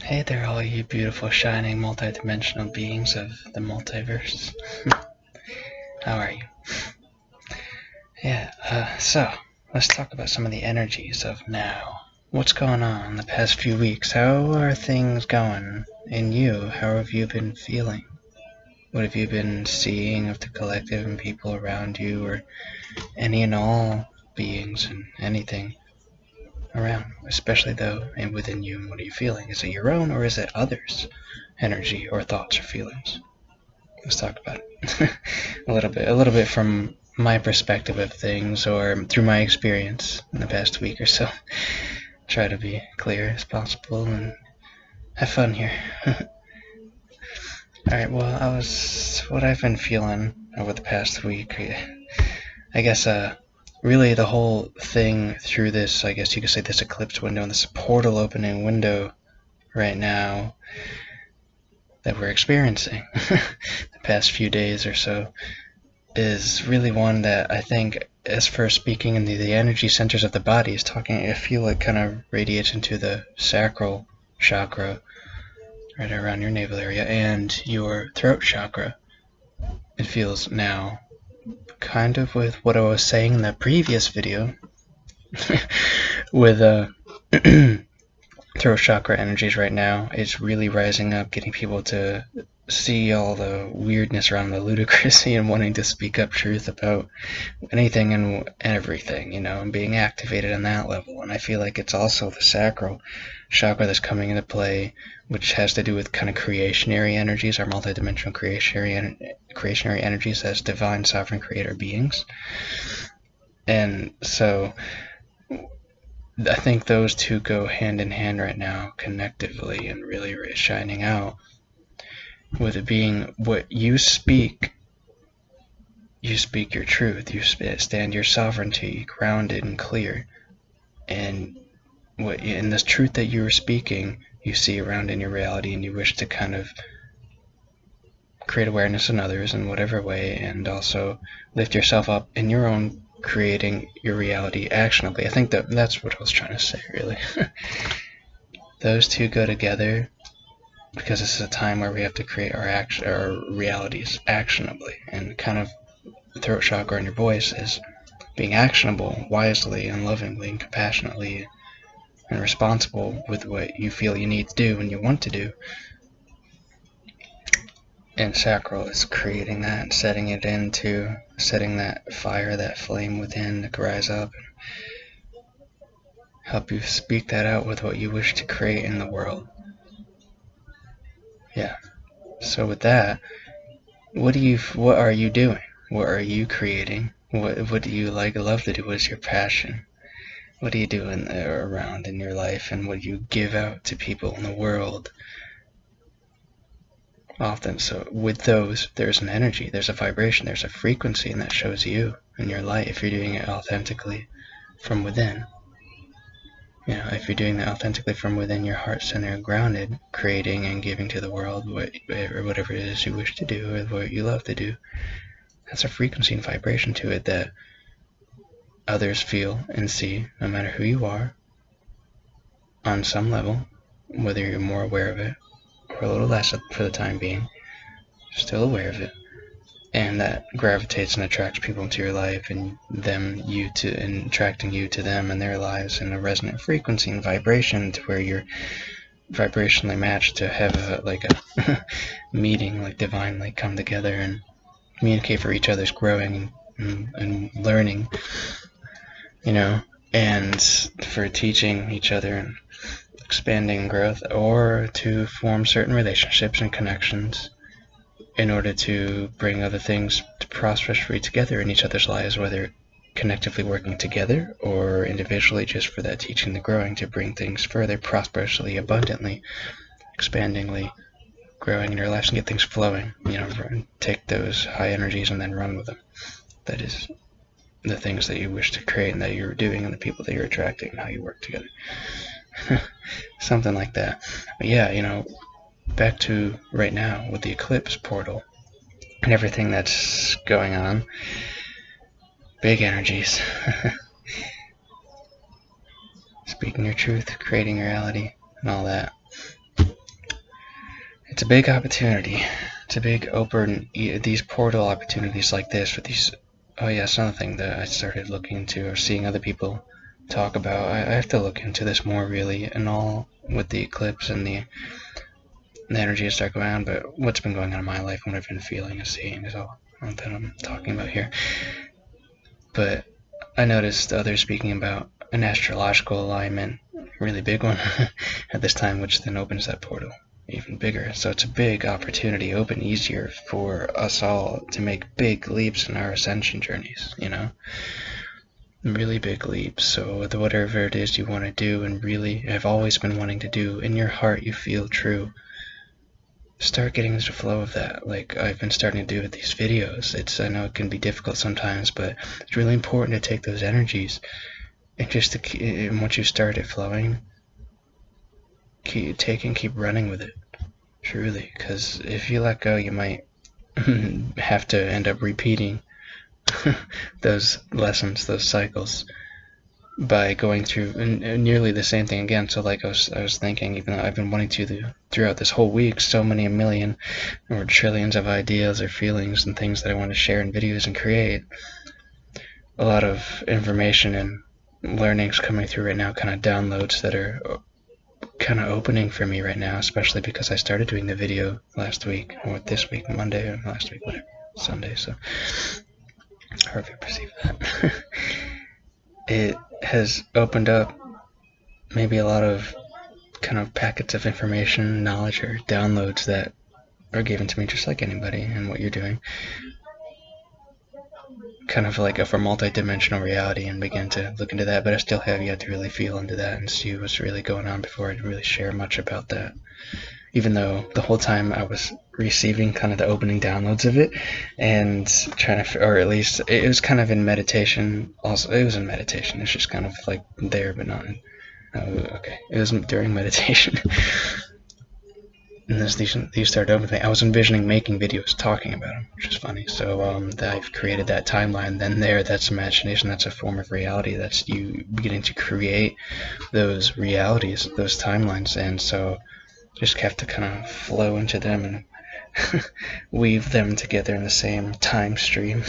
Hey there, all you beautiful, shining, multidimensional beings of the multiverse. How are you? Yeah, so let's talk about some of the energies of now. What's going on the past few weeks? How are things going in you? How have you been feeling? What have you been seeing of the collective and people around you, or any and all beings and anything around, especially though and within you? And what are you feeling? Is it your own, or is it others' energy or thoughts or feelings? Let's talk about it a little bit from my perspective of things, or through my experience in the past week or so. Try to be clear as possible and have fun here. Alright, well, what I've been feeling over the past week, I guess, really the whole thing through this, I guess you could say, this eclipse window and this portal opening window right now that we're experiencing the past few days or so, is really one that I think, as for speaking in the energy centers of the body, is talking, I feel like kind of radiates into the sacral chakra, right around your navel area, and your throat chakra. It feels now kind of with what I was saying in the previous video with throat chakra energies right now. It's really rising up, getting people to see all the weirdness around the ludicrousy and wanting to speak up truth about anything and everything, and being activated on that level. And I feel like it's also the sacral chakra that's coming into play, which has to do with kind of creationary energies, our multidimensional creationary energies as divine sovereign creator beings. And so I think those two go hand in hand right now, connectively, and really shining out, with it being what you speak. You speak your truth, you stand your sovereignty grounded and clear, and in this truth that you are speaking, you see around in your reality, and you wish to kind of create awareness in others in whatever way, and also lift yourself up in your own creating your reality actionably. I think that's what I was trying to say, really. Those two go together because this is a time where we have to create our realities actionably, and kind of the throat chakra in your voice is being actionable wisely and lovingly and compassionately and responsible with what you feel you need to do and you want to do. And sacral is creating that and setting that fire, that flame within to rise up and help you speak that out with what you wish to create in the world. Yeah. So with that, what are you doing? What are you creating? What do you love to do? What is your passion? What do you do around in your life, and what do you give out to people in the world? Often, so with those, there's an energy, there's a vibration, there's a frequency, and that shows you in your light if you're doing it authentically from within. If you're doing that authentically from within your heart center, grounded, creating and giving to the world whatever it is you wish to do or what you love to do, that's a frequency and vibration to it that others feel and see, no matter who you are, on some level, whether you're more aware of it or a little less for the time being, still aware of it. And that gravitates and attracts people into your life, and attracting you to them and their lives in a resonant frequency and vibration, to where you're vibrationally matched to have a meeting, like divinely come together and communicate for each other's growing and learning, and for teaching each other and expanding growth, or to form certain relationships and connections in order to bring other things to prosperously together in each other's lives, whether connectively working together or individually, just for that teaching, the growing, to bring things further prosperously, abundantly, expandingly, growing in your lives and get things flowing, take those high energies and then run with them. That is the things that you wish to create and that you're doing, and the people that you're attracting and how you work together. Something like that. But yeah, back to right now with the eclipse portal and everything that's going on. Big energies. Speaking your truth, creating reality, and all that. it's a big opportunity. It's a big open, these portal opportunities like this with these. Oh yeah, it's another thing that I started looking into or seeing other people talk about. I have to look into this more really, and all with the eclipse and the energy start going on. But what's been going on in my life, what I've been feeling and seeing is all that I'm talking about here. But I noticed others speaking about an astrological alignment, really big one at this time, which then opens that portal even bigger. So it's a big opportunity, open easier for us all to make big leaps in our ascension journeys, you know? Really big leaps. So whatever it is you want to do and really have always been wanting to do, in your heart you feel true, start getting into the flow of that, like I've been starting to do with these videos. I know it can be difficult sometimes, but it's really important to take those energies and just to keep, and once you start it flowing, keep running with it, truly, because if you let go, you might have to end up repeating those lessons, those cycles, by going through nearly the same thing again. So like I was thinking, even though I've been wanting to throughout this whole week, so many, a million or trillions of ideas or feelings and things that I want to share in videos and create, a lot of information and learnings coming through right now, kind of downloads that are kind of opening for me right now, especially because I started doing the video last week, or this week, Monday, or last week, whatever, Sunday, so however you perceive that. It has opened up maybe a lot of kind of packets of information, knowledge, or downloads that are given to me just like anybody and what you're doing. Kind of like for multidimensional reality, and begin to look into that, but I still have yet to really feel into that and see what's really going on before I really share much about that. Even though the whole time I was receiving kind of the opening downloads of it and trying to, or at least it was kind of in meditation. Also, it was in meditation. It's just kind of like there, but not in, okay. It was during meditation. And these started opening. I was envisioning making videos talking about them, which is funny. So I've created that timeline. Then that's imagination. That's a form of reality. That's you beginning to create those realities, those timelines. And so just have to kind of flow into them and weave them together in the same time stream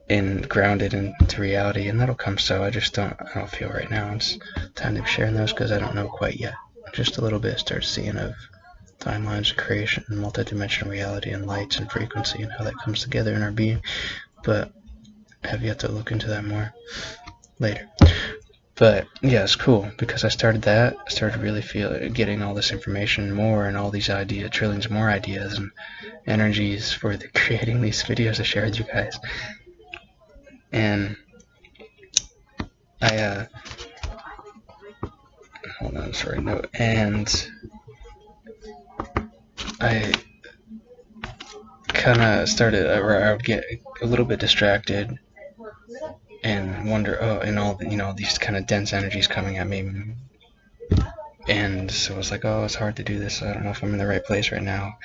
and ground it into reality, and that'll come. So I don't feel right now it's time to be sharing those, because I don't know quite yet. Just a little bit start seeing of timelines of creation and multidimensional reality and lights and frequency and how that comes together in our being, but I have yet to look into that more later. But yeah, it's cool because I started really getting all this information more and all these ideas, trillions more ideas and energies for creating these videos to share with you guys. And I hold on, sorry, no, and I kind of started, or I would get a little bit distracted and wonder, and all these kind of dense energies coming at me, and so I was like, it's hard to do this. I don't know if I'm in the right place right now.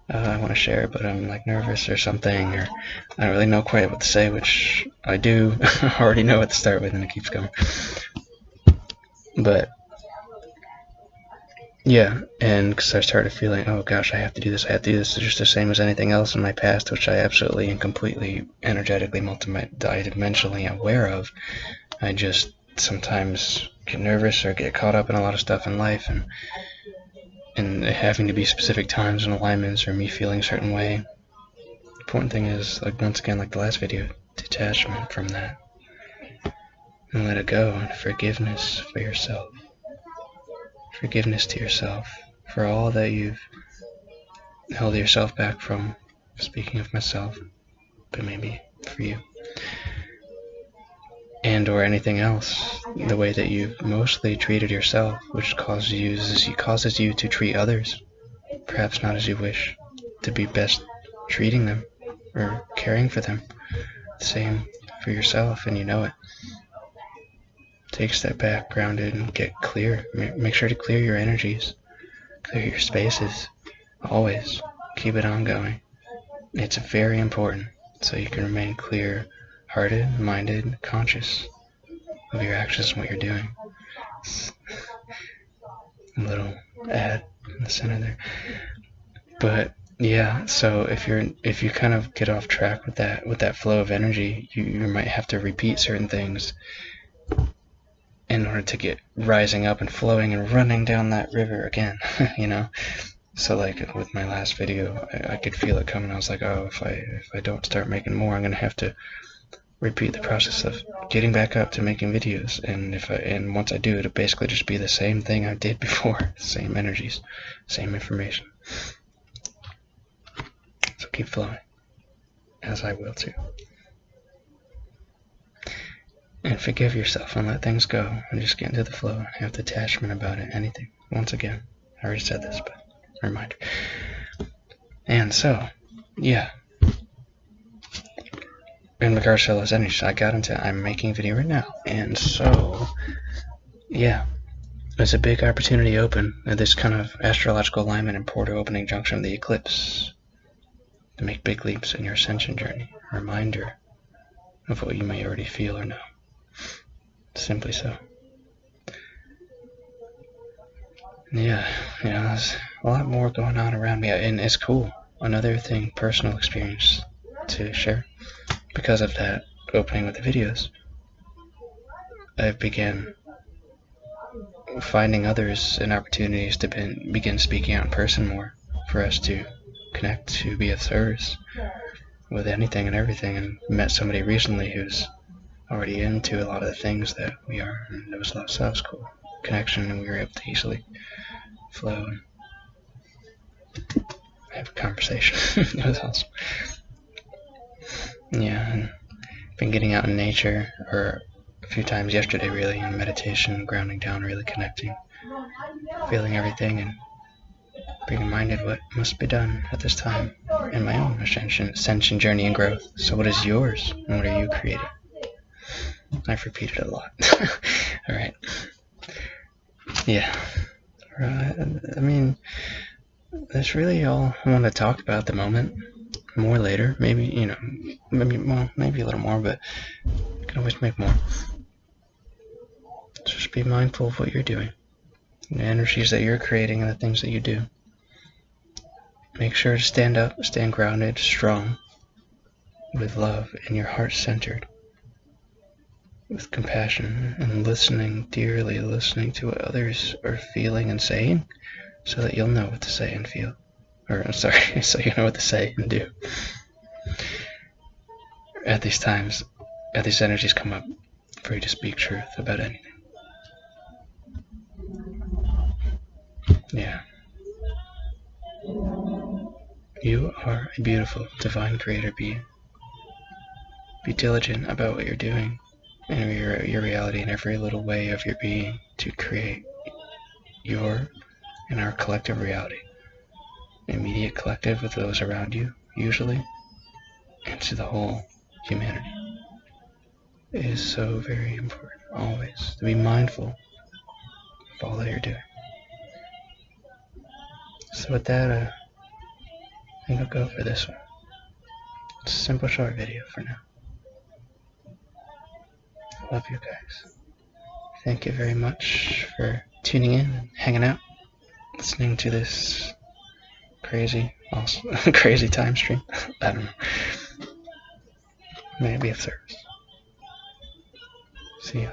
I want to share, but I'm like nervous or something, or I don't really know quite what to say, which I do. I already know what to start with, and it keeps going. But yeah, and because I started feeling, oh gosh, I have to do this. It's just the same as anything else in my past, which I absolutely and completely energetically, multidimensionally aware of. I just sometimes get nervous or get caught up in a lot of stuff in life, and having to be specific times and alignments, or me feeling a certain way. The important thing is, like once again, like the last video, detachment from that and let it go, and forgiveness for yourself. Forgiveness to yourself for all that you've held yourself back from. Speaking of myself, but maybe for you, and or anything else, the way that you've mostly treated yourself, which causes you to treat others perhaps not as you wish, to be best treating them or caring for them. Same for yourself, and you know it. Take a step back, grounded, and get clear. Make sure to clear your energies, clear your spaces, always. Keep it ongoing. It's very important, so you can remain clear-hearted, minded, conscious of your actions and what you're doing. A little ad the center there. But yeah, so if you kind of get off track with that flow of energy, you might have to repeat certain things in order to get rising up and flowing and running down that river again. You know. So like with my last video, I could feel it coming. I was like, oh, if I don't start making more, I'm gonna have to repeat the process of getting back up to making videos. And once I do, it'll basically just be the same thing I did before, same energies, same information. So keep flowing, as I will too. And forgive yourself and let things go and just get into the flow and have detachment about it, anything. Once again, I already said this, but reminder. And so, yeah. In regards to those energies, I'm making a video right now. And so, yeah. There's a big opportunity open at this kind of astrological alignment and portal opening junction of the eclipse to make big leaps in your ascension journey. A reminder of what you may already feel or know. Simply so. Yeah, there's a lot more going on around me, and it's cool. Another thing, personal experience to share. Because of that opening with the videos, I began finding others and opportunities to begin speaking out in person more, for us to connect, to be of service with anything and everything, and met somebody recently who's already into a lot of the things that we are, and there was a lot of stuff, cool connection, and we were able to easily flow and have a conversation. It was awesome. Yeah, and been getting out in nature, or a few times yesterday really, in meditation, grounding down, really connecting, feeling everything, and being reminded what must be done at this time in my own ascension journey and growth. So what is yours, and what are you creating? I've repeated it a lot. Alright. Yeah. I mean, that's really all I want to talk about at the moment. More later, maybe, maybe a little more, but you can always make more. Just be mindful of what you're doing, the energies that you're creating, and the things that you do. Make sure to stand up, stand grounded, strong, with love, and your heart centered, with compassion, and listening dearly, listening to what others are feeling and saying, so that you'll know what to say and feel. So you know what to say and do. At these times, these energies come up for you to speak truth about anything. Yeah. You are a beautiful, divine creator being. Be diligent about what you're doing and your reality in every little way of your being to create your and our collective reality. Immediate collective with those around you, usually, and to the whole humanity. It is so very important, always, to be mindful of all that you're doing. So with that, I think I'll go for this one. It's a simple, short video for now. Love you guys. Thank you very much for tuning in and hanging out, listening to this crazy time stream. I don't know. May it be of service. See ya.